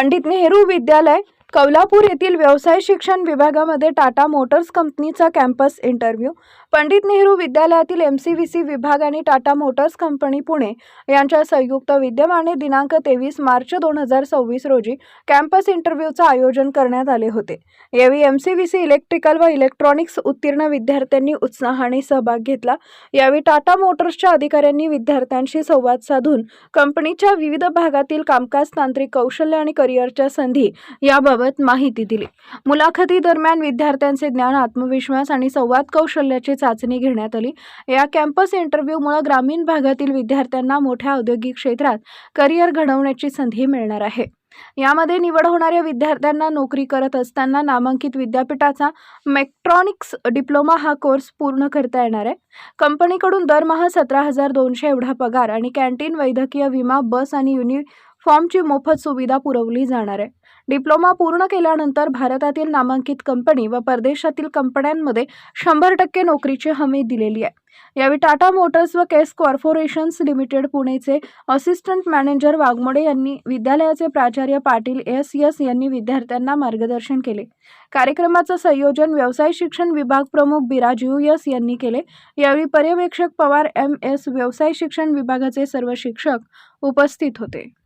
पंडित नेहरू विद्यालय कौलापूर येथील व्यवसाय शिक्षण विभागामध्ये टाटा मोटर्स कंपनीचा कॅम्पस इंटरव्ह्यू। पंडित नेहरू विद्यालयातील MCVC विभाग आणि टाटा मोटर्स कंपनी पुणे यांच्या संयुक्त विद्यमाने दिनांक 23 मार्च 2026 रोजी कॅम्पस इंटरव्ह्यूचे आयोजन करण्यात आले होते। यावेळी MCVC इलेक्ट्रिकल व इलेक्ट्रॉनिक्स उत्तीर्ण विद्यार्थ्यांनी उत्साहाने सहभाग घेतला। यावेळी टाटा मोटर्सच्या अधिकाऱ्यांनी विद्यार्थ्यांशी संवाद साधून कंपनीच्या विविध भागातील कामकाज, तांत्रिक कौशल्य आणि करिअरच्या संधी याबाबत माहिती दिली। मुलाखती दरम्यान विद्यार्थ्यांचे ज्ञान, आत्मविश्वास आणि संवाद कौशल्याची चाचणी घेण्यात आली। या कॅम्पस इंटरव्ह्यूमुळे ग्रामीण भागातील विद्यार्थ्यांना मोठ्या औद्योगिक क्षेत्रात करिअर घडवण्याची संधी मिळणार आहे। यामध्ये निवड होणाऱ्या विद्यार्थ्यांना नोकरी करत असताना नामांकित विद्यापीठाचा मेकॅट्रॉनिक्स डिप्लोमा हा कोर्स पूर्ण करता येणार आहे। कंपनीकडून दरमहा 17,200 एवढा पगार आणि कॅन्टीन, वैद्यकीय विमा, बस आणि युनिफॉर्मची मोफत सुविधा पुरवली जाणार आहे। डिप्लोमा पूर्ण केल्यानंतर भारतातील नामांकित कंपनी व परदेशातील कंपन्यांमध्ये 100% नोकरीची हमी दिलेली आहे। यावेळी टाटा मोटर्स व केस कॉर्पोरेशन्स लिमिटेड पुणेचे असिस्टंट मॅनेजर वाघमोडे यांनी, विद्यालयाचे प्राचार्य पाटील S यांनी विद्यार्थ्यांना मार्गदर्शन केले। कार्यक्रमाचे संयोजन व्यवसाय शिक्षण विभाग प्रमुख बिराज US यांनी केले। यावेळी पर्यवेक्षक पवार MS, व्यवसाय शिक्षण विभागाचे सर्व शिक्षक उपस्थित होते।